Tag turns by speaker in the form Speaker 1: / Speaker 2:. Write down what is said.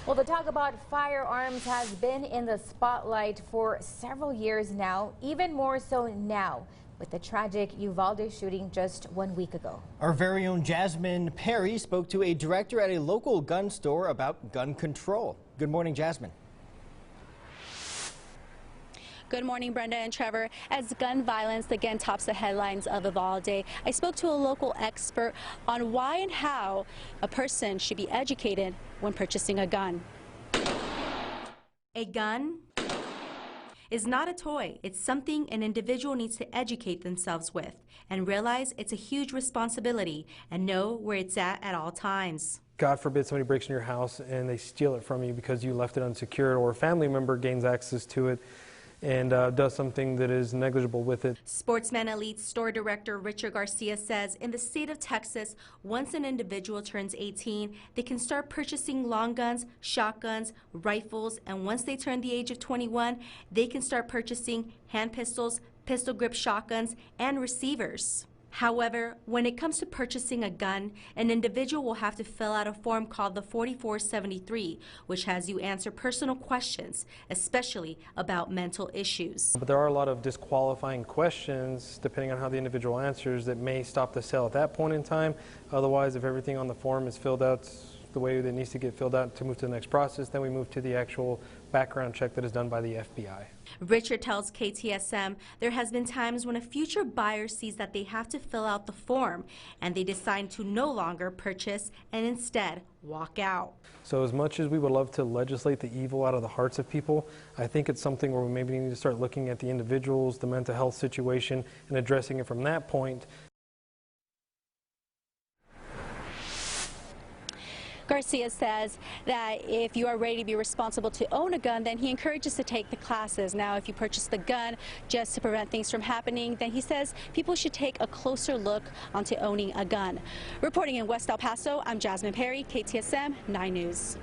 Speaker 1: Well, the talk about firearms has been in the spotlight for several years now, even more so now with the tragic Uvalde shooting just 1 week ago.
Speaker 2: Our very own Jasmine Perry spoke to a director at a local gun store about gun control. Good morning, Jasmine.
Speaker 3: Good morning, Brenda and Trevor. As gun violence again tops the headlines of Uvalde, I spoke to a local expert on why and how a person should be educated when purchasing a gun.
Speaker 4: A gun is not a toy. It's something an individual needs to educate themselves with and realize it's a huge responsibility and know where it's at all times.
Speaker 5: God forbid somebody breaks in your house and they steal it from you because you left it unsecured, or a family member gains access to it and does something that is negligible with it.
Speaker 4: Sportsman Elite store director Richard Garcia says in the state of Texas, once an individual turns 18, they can start purchasing long guns, shotguns, rifles, and once they turn the age of 21, they can start purchasing hand pistols, pistol grip shotguns, and receivers. However, when it comes to purchasing a gun, an individual will have to fill out a form called the 4473, which has you answer personal questions, especially about mental issues.
Speaker 5: But there are a lot of disqualifying questions, depending on how the individual answers, that may stop the sale at that point in time. Otherwise, if everything on the form is filled out the way that it needs to get filled out to move to the next process, then we move to the actual background check that is done by the FBI.
Speaker 4: Richard tells KTSM there has been times when a future buyer sees that they have to fill out the form and they decide to no longer purchase and instead walk out.
Speaker 5: So as much as we would love to legislate the evil out of the hearts of people, I think it's something where we maybe need to start looking at the individuals, the mental health situation, and addressing it from that point.
Speaker 3: Garcia says that if you are ready to be responsible to own a gun, then he encourages to take the classes. Now, if you purchase the gun just to prevent things from happening, then he says people should take a closer look onto owning a gun. Reporting in West El Paso, I'm Jasmine Perry, KTSM 9 News.